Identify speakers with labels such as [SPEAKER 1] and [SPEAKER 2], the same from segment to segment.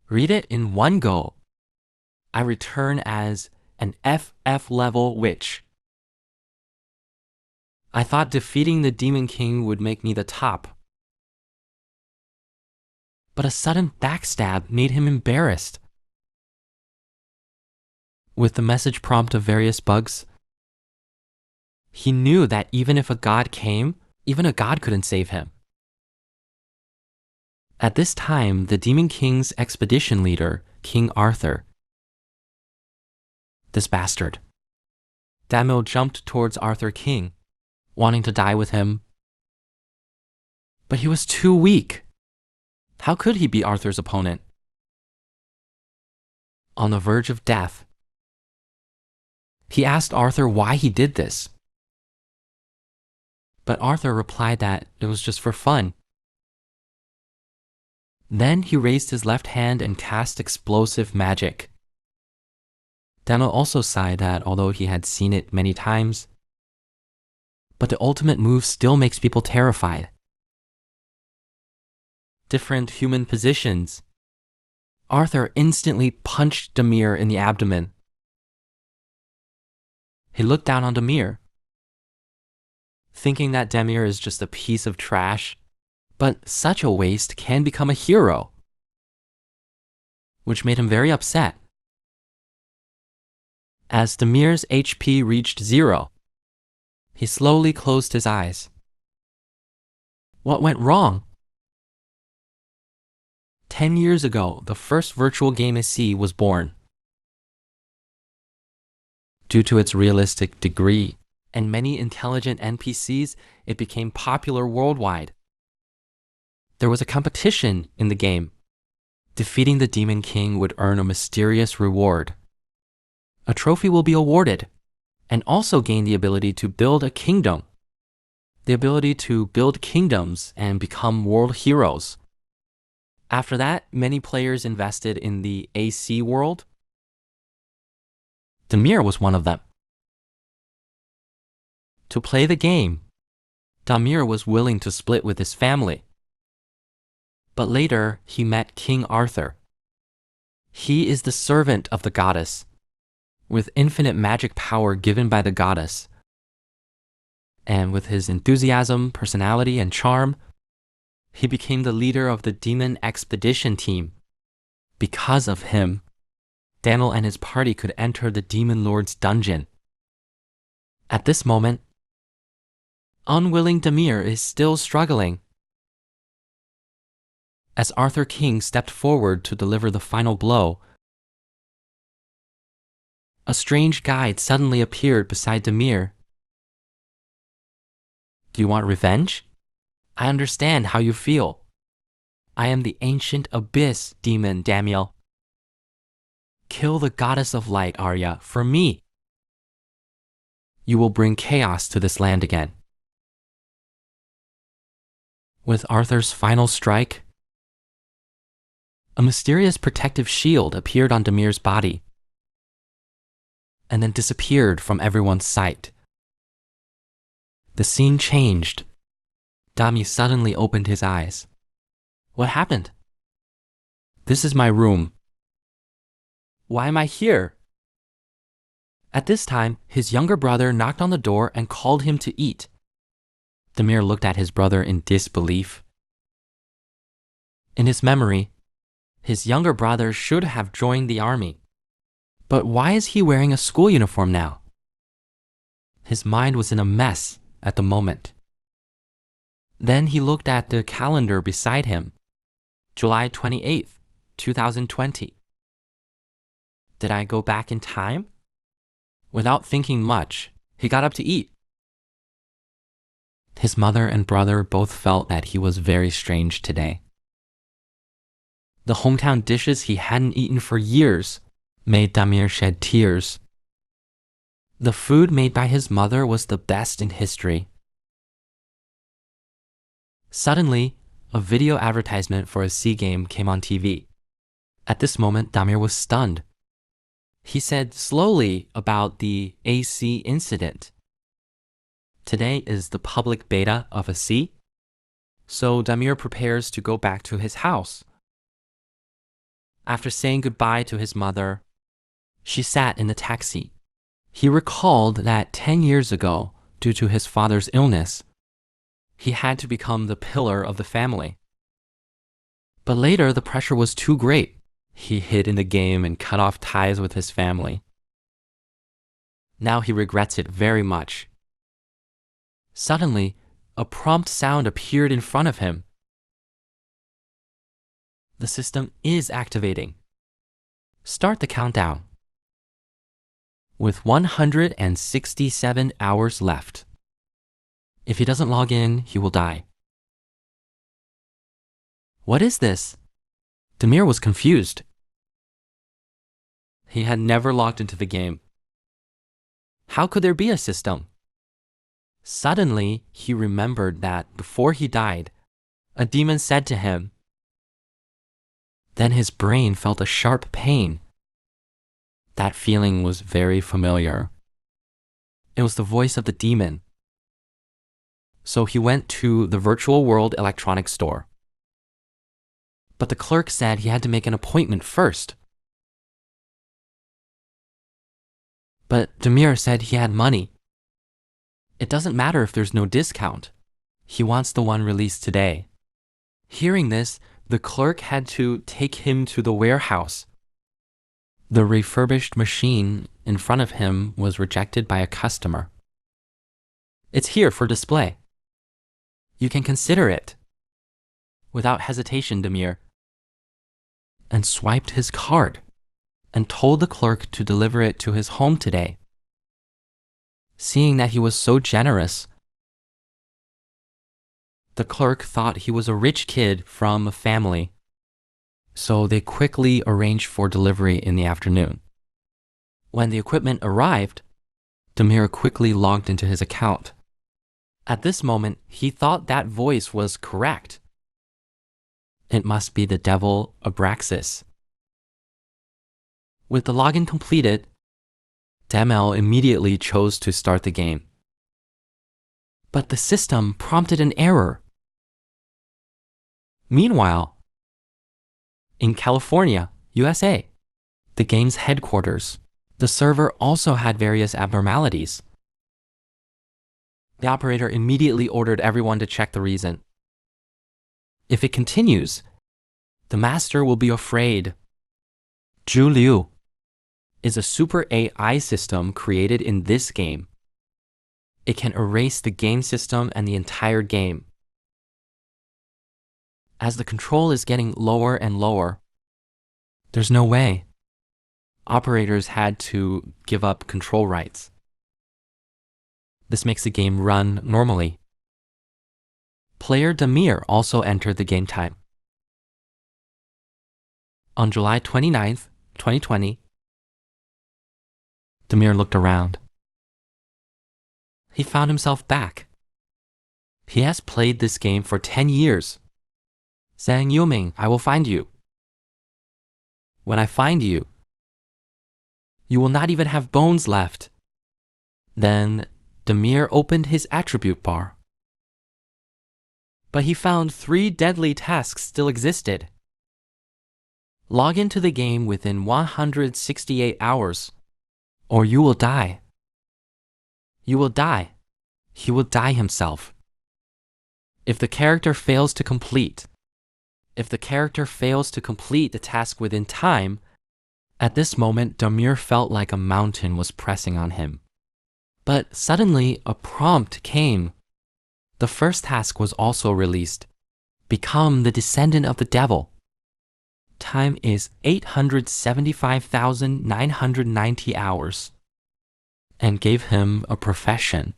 [SPEAKER 1] Read it in one go. I return as an FF-level witch. I thought defeating the Demon King would make me the top. But a sudden backstab made him embarrassed. With the message prompt of various bugs, he knew that even if a god came, even a god couldn't save him. At this time, the Demon King's expedition leader, King Arthur, this bastard, Damiel jumped towards Arthur King, wanting to die with him. But he was too weak. How could he be Arthur's opponent? On the verge of death, he asked Arthur why he did this. But Arthur replied that it was just for fun. Then he raised his left hand and cast explosive magic. Daniel also sighed that although he had seen it many times, but the ultimate move still makes people terrified. Different human positions. Arthur instantly punched Damir in the abdomen. He looked down on Damir, thinking that Damir is just a piece of trash, but such a waste can become a hero, which made him very upset. As Damir's HP reached 0, he slowly closed his eyes. What went wrong? 10 years ago, the first virtual game SC was born. Due to its realistic degree and many intelligent NPCs, it became popular worldwide. There was a competition in the game. Defeating the Demon King would earn a mysterious reward. A trophy will be awarded, and also gain the ability to build a kingdom. The ability to build kingdoms and become world heroes. After that, many players invested in the AC world. Damir was one of them. To play the game, Damir was willing to split with his family. But later, he met King Arthur. He is the servant of the goddess, with infinite magic power given by the goddess. And with his enthusiasm, personality, and charm, he became the leader of the demon expedition team. Because of him, Daniel and his party could enter the Demon Lord's dungeon. At this moment, unwilling Damir is still struggling. As Arthur King stepped forward to deliver the final blow, a strange guide suddenly appeared beside Damir. Do you want revenge? I understand how you feel. I am the ancient abyss demon, Damiel. Kill the goddess of light, Arya, for me. You will bring chaos to this land again. With Arthur's final strike, a mysterious protective shield appeared on Damir's body, and then disappeared from everyone's sight. The scene changed. Dami suddenly opened his eyes. What happened? This is my room. Why am I here? At this time, his younger brother knocked on the door and called him to eat. Damir looked at his brother in disbelief. In his memory, his younger brother should have joined the army. But why is he wearing a school uniform now? His mind was in a mess at the moment. Then he looked at the calendar beside him. July 28th, 2020. Did I go back in time? Without thinking much, he got up to eat. His mother and brother both felt that he was very strange today. The hometown dishes he hadn't eaten for years made Damir shed tears. The food made by his mother was the best in history. Suddenly, a video advertisement for a C game came on TV. At this moment, Damir was stunned. He said slowly about the AC incident. Today is the public beta of a C, so Damir prepares to go back to his house. After saying goodbye to his mother, she sat in the taxi. He recalled that 10 years ago, due to his father's illness, he had to become the pillar of the family. But later, the pressure was too great. He hid in the game and cut off ties with his family. Now he regrets it very much. Suddenly, a prompt sound appeared in front of him. The system is activating. Start the countdown. With 167 hours left. If he doesn't log in, he will die. What is this? Demir was confused. He had never logged into the game. How could there be a system? Suddenly, he remembered that before he died, a demon said to him. Then his brain felt a sharp pain. That feeling was very familiar. It was the voice of the demon. So he went to the virtual world electronics store. But the clerk said he had to make an appointment first. But Demir said he had money. It doesn't matter if there's no discount. He wants the one released today. Hearing this, the clerk had to take him to the warehouse. The refurbished machine in front of him was rejected by a customer. It's here for display. You can consider it. Without hesitation, Demir, and swiped his card and told the clerk to deliver it to his home today. Seeing that he was so generous, the clerk thought he was a rich kid from a family, so they quickly arranged for delivery in the afternoon. When the equipment arrived, Demir quickly logged into his account. At this moment, he thought that voice was correct. It must be the devil Abraxas. With the login completed, Demel immediately chose to start the game. But the system prompted an error. Meanwhile, in California, USA, the game's headquarters, the server also had various abnormalities. The operator immediately ordered everyone to check the reason. If it continues, the master will be afraid. Zhu Liu is a super AI system created in this game. It can erase the game system and the entire game. As the control is getting lower and lower, there's no way. Operators had to give up control rights. This makes the game run normally. Player Demir also entered the game time. On July 29th, 2020, Demir looked around. He found himself back. He has played this game for 10 years. Saying, Yuming, I will find you. When I find you, you will not even have bones left. Then Demir opened his attribute bar. But he found 3 deadly tasks still existed. Log into the game within 168 hours, or you will die. You will die. He will die himself. If the character fails to complete the task within time, at this moment, Demir felt like a mountain was pressing on him. But suddenly, a prompt came. The first task was also released. Become the descendant of the devil. Time is 875,990 hours. And gave him a profession.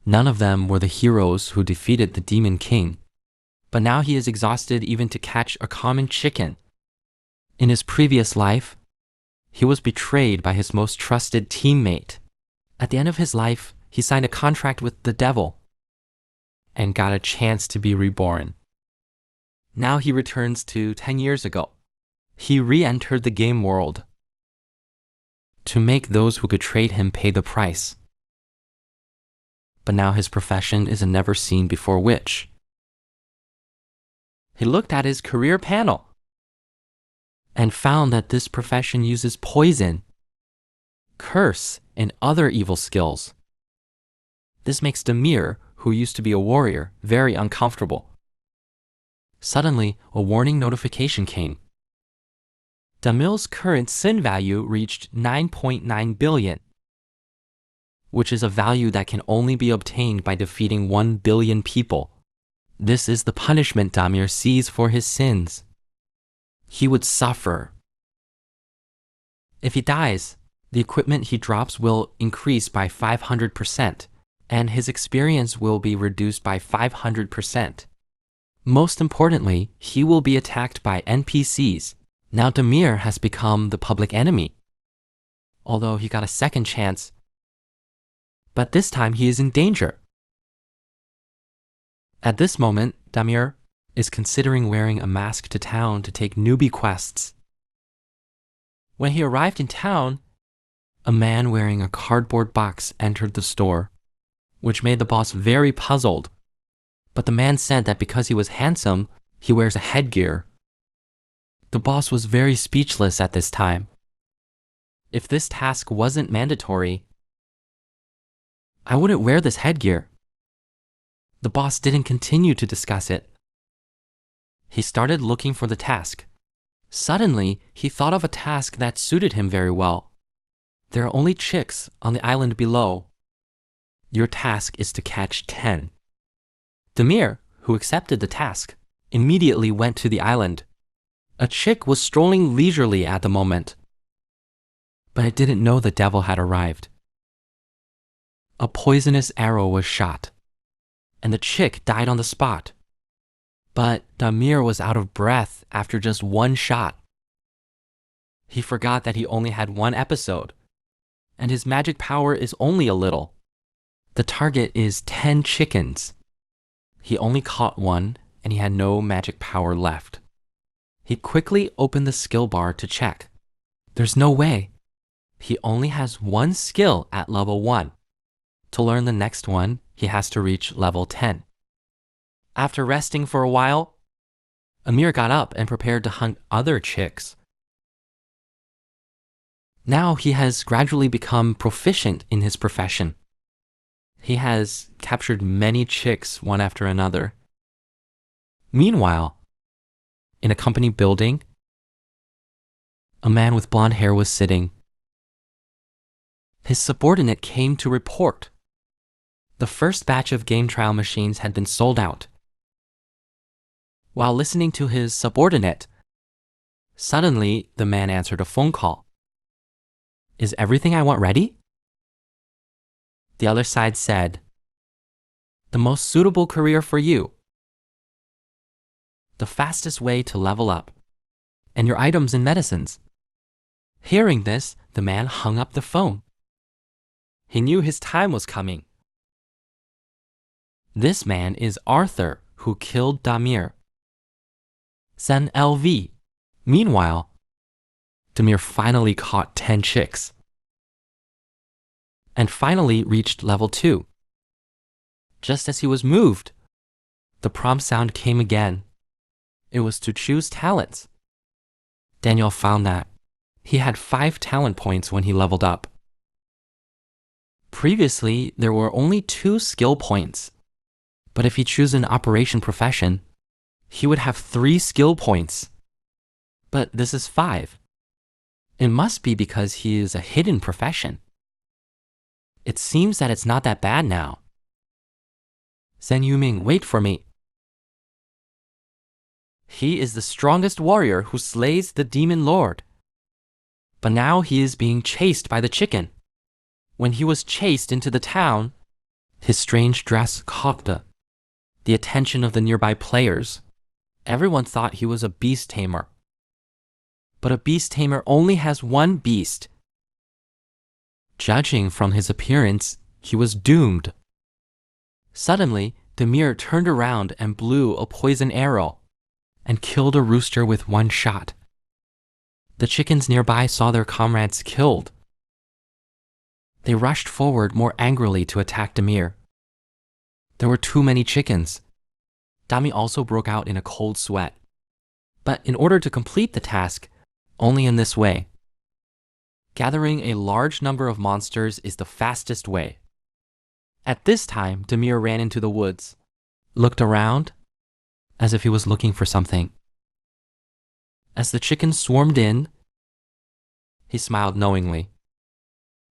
[SPEAKER 1] None of them were the heroes who defeated the Demon King. But now he is exhausted even to catch a common chicken. In his previous life, he was betrayed by his most trusted teammate. At the end of his life, he signed a contract with the devil and got a chance to be reborn. Now he returns to 10 years ago. He re-entered the game world to make those who betrayed him pay the price. But now his profession is a never-seen-before witch. He looked at his career panel. and found that this profession uses poison, curse, and other evil skills. This makes Damir, who used to be a warrior, very uncomfortable. Suddenly, a warning notification came. Damir's current sin value reached 9.9 billion, which is a value that can only be obtained by defeating 1 billion people. This is the punishment Damir sees for his sins. He would suffer. If he dies, the equipment he drops will increase by 500%, and his experience will be reduced by 500%. Most importantly, he will be attacked by NPCs. Now Damir has become the public enemy. Although he got a second chance, but this time he is in danger. At this moment, Damir is considering wearing a mask to town to take newbie quests. When he arrived in town, a man wearing a cardboard box entered the store, which made the boss very puzzled. But the man said that because he was handsome, he wears a headgear. The boss was very speechless at this time. If this task wasn't mandatory, I wouldn't wear this headgear. The boss didn't continue to discuss it. He started looking for the task. Suddenly, he thought of a task that suited him very well. There are only chicks on the island below. Your task is to catch 10. Damir, who accepted the task, immediately went to the island. A chick was strolling leisurely at the moment, but it didn't know the devil had arrived. A poisonous arrow was shot, and the chick died on the spot. But Damir was out of breath after just one shot. He forgot that he only had one episode, and his magic power is only a little. The target is 10 chickens. He only caught one, and he had no magic power left. He quickly opened the skill bar to check. There's no way. He only has one skill at level 1. To learn the next one, he has to reach level 10. After resting for a while, Amir got up and prepared to hunt other chicks. Now he has gradually become proficient in his profession. He has captured many chicks one after another. Meanwhile, in a company building, a man with blonde hair was sitting. His subordinate came to report. The first batch of game trial machines had been sold out. While listening to his subordinate, suddenly the man answered a phone call. Is everything I want ready? The other side said, the most suitable career for you, the fastest way to level up, and your items and medicines. Hearing this, the man hung up the phone. He knew his time was coming. This man is Arthur, who killed Damir. Sen LV. Meanwhile, Damir finally caught 10 chicks and finally reached level 2. Just as he was moved, the prompt sound came again. It was to choose talents. Daniel found that he had 5 talent points when he leveled up. Previously, there were only 2 skill points, but if he chose an operation profession, he would have 3 skill points. But this is 5. It must be because he is a hidden profession. It seems that it's not that bad now. Sen Yuming, wait for me. He is the strongest warrior who slays the demon lord. But now he is being chased by the chicken. When he was chased into the town, his strange dress caught the attention of the nearby players. Everyone thought he was a beast tamer. But a beast tamer only has one beast. Judging from his appearance, he was doomed. Suddenly, Damir turned around and blew a poison arrow and killed a rooster with one shot. The chickens nearby saw their comrades killed. They rushed forward more angrily to attack Damir. There were too many chickens. Dami also broke out in a cold sweat. But in order to complete the task, Only in this way. Gathering a large number of monsters is the fastest way. At this time, Demir ran into the woods, looked around, as if he was looking for something. As the chickens swarmed in, he smiled knowingly.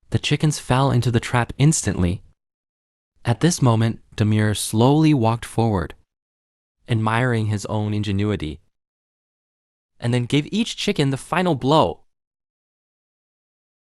[SPEAKER 1] The chickens fell into the trap instantly. At this moment, Demir slowly walked forward, admiring his own ingenuity, and then gave each chicken the final blow.